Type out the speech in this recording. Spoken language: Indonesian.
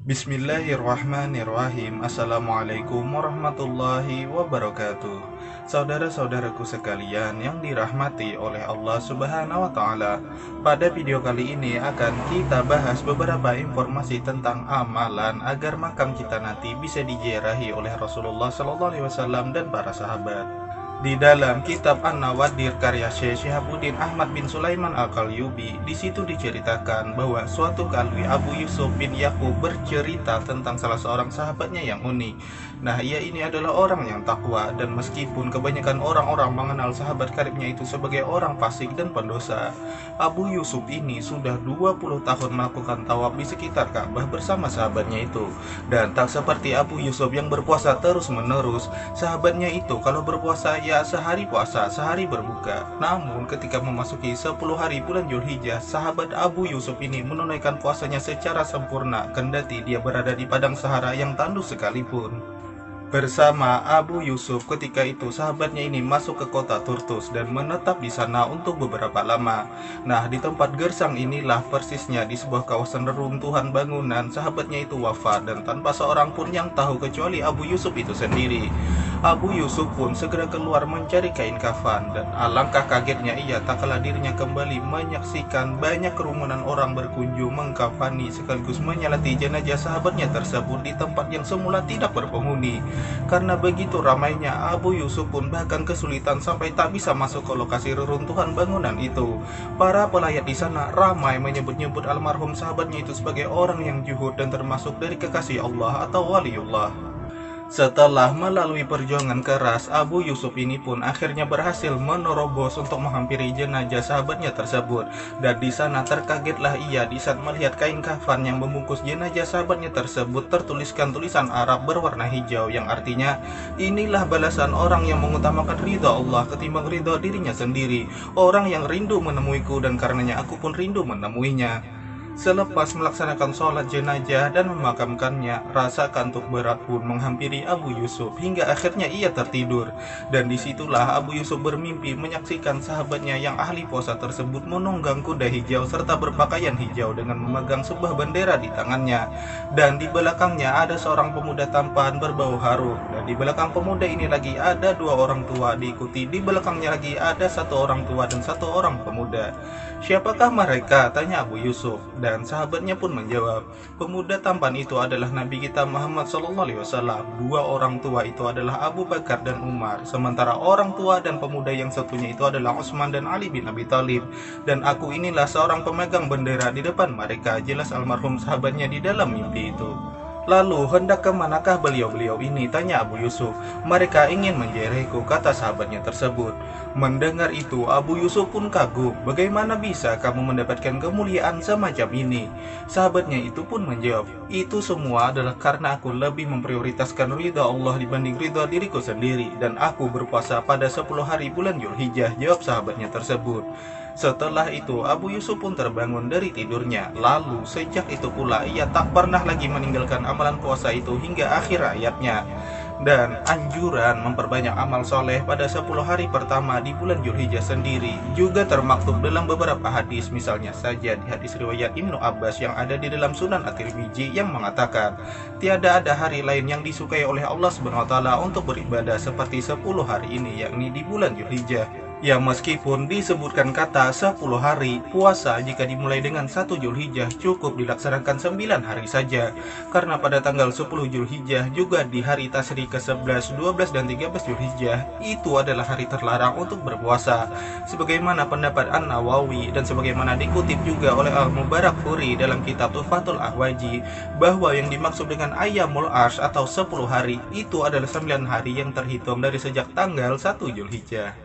Bismillahirrahmanirrahim. Assalamualaikum warahmatullahi wabarakatuh. Saudara-saudaraku sekalian yang dirahmati oleh Allah Subhanahu wa Ta'ala, pada video kali ini akan kita bahas beberapa informasi tentang amalan agar makam kita nanti bisa diziarahi oleh Rasulullah SAW dan para sahabat. Di dalam kitab An-Nawadir karya Syekh Syihabuddin Ahmad bin Sulaiman Al-Qalyubi, di situ diceritakan bahwa suatu kali Abu Yusuf bin Yaqub bercerita tentang salah seorang sahabatnya yang unik. Nah, ia ini adalah orang yang takwa, dan meskipun kebanyakan orang-orang mengenal sahabat karibnya itu sebagai orang fasik dan pendosa, Abu Yusuf ini sudah 20 tahun melakukan tawaf di sekitar Ka'bah bersama sahabatnya itu. Dan tak seperti Abu Yusuf yang berpuasa terus-menerus, sahabatnya itu kalau berpuasa ya sehari puasa, sehari berbuka. Namun ketika memasuki 10 hari bulan Zulhijjah, sahabat Abu Yusuf ini menunaikan puasanya secara sempurna, kendati dia berada di padang Sahara yang tandus sekalipun. Bersama Abu Yusuf, ketika itu sahabatnya ini masuk ke kota Turtus dan menetap di sana untuk beberapa lama. Nah, di tempat gersang inilah persisnya di sebuah kawasan reruntuhan bangunan sahabatnya itu wafat, dan tanpa seorang pun yang tahu kecuali Abu Yusuf itu sendiri. Abu Yusuf pun segera keluar mencari kain kafan, dan alangkah kagetnya ia tak kala dirinya kembali menyaksikan banyak kerumunan orang berkunjung mengkafani sekaligus menyalati jenazah sahabatnya tersebut di tempat yang semula tidak berpenghuni. Karena begitu ramainya, Abu Yusuf pun bahkan kesulitan sampai tak bisa masuk ke lokasi reruntuhan bangunan itu. Para pelayat di sana ramai menyebut-nyebut almarhum sahabatnya itu sebagai orang yang juhud dan termasuk dari kekasih Allah atau waliullah. Setelah melalui perjuangan keras, Abu Yusuf ini pun akhirnya berhasil menerobos untuk menghampiri jenazah sahabatnya tersebut. Dan di sana terkagetlah ia di saat melihat kain kafan yang membungkus jenazah sahabatnya tersebut tertuliskan tulisan Arab berwarna hijau, yang artinya, inilah balasan orang yang mengutamakan ridha Allah ketimbang ridha dirinya sendiri, orang yang rindu menemuiku dan karenanya aku pun rindu menemuinya. Selepas melaksanakan sholat jenazah dan memakamkannya, rasa kantuk berat pun menghampiri Abu Yusuf hingga akhirnya ia tertidur. Dan disitulah Abu Yusuf bermimpi menyaksikan sahabatnya yang ahli puasa tersebut menunggang kuda hijau serta berpakaian hijau dengan memegang sebuah bendera di tangannya. Dan di belakangnya ada seorang pemuda tampan berbau harum. Dan di belakang pemuda ini lagi ada dua orang tua, diikuti di belakangnya lagi ada satu orang tua dan satu orang pemuda. Siapakah mereka? Tanya Abu Yusuf. Dan sahabatnya pun menjawab, pemuda tampan itu adalah Nabi kita Muhammad SAW. Dua orang tua itu adalah Abu Bakar dan Umar. Sementara orang tua dan pemuda yang satunya itu adalah Utsman dan Ali bin Abi Thalib. Dan aku inilah seorang pemegang bendera di depan mereka. Jelas almarhum sahabatnya di dalam mimpi itu. Lalu hendak kemanakah beliau-beliau ini? Tanya Abu Yusuf. Mereka ingin menjeriku, kata sahabatnya tersebut. Mendengar itu Abu Yusuf pun kagum. Bagaimana bisa kamu mendapatkan kemuliaan semacam ini? Sahabatnya itu pun menjawab, itu semua adalah karena aku lebih memprioritaskan ridha Allah dibanding ridha diriku sendiri, dan aku berpuasa pada 10 hari bulan Zulhijjah, jawab sahabatnya tersebut. Setelah itu Abu Yusuf pun terbangun dari tidurnya. Lalu sejak itu pula ia tak pernah lagi meninggalkan amalan puasa itu hingga akhir hayatnya. Dan anjuran memperbanyak amal soleh pada 10 hari pertama di bulan Zulhijjah sendiri juga termaktub dalam beberapa hadis. Misalnya saja di hadis riwayat Ibnu Abbas yang ada di dalam Sunan At-Tirmidzi yang mengatakan, tiada ada hari lain yang disukai oleh Allah SWT untuk beribadah seperti 10 hari ini, yakni di bulan Zulhijjah. Ya, meskipun disebutkan kata 10 hari, puasa jika dimulai dengan 1 Zulhijjah cukup dilaksanakan 9 hari saja. Karena pada tanggal 10 Zulhijjah juga di hari Tasyrik ke-11, 12, dan 13 Zulhijjah itu adalah hari terlarang untuk berpuasa. Sebagaimana pendapat An-Nawawi dan sebagaimana dikutip juga oleh Al-Mubarakfuri dalam kitab Tuhfatul Ahwaji, bahwa yang dimaksud dengan Ayyamul Ash atau 10 hari itu adalah 9 hari yang terhitung dari sejak tanggal 1 Zulhijjah.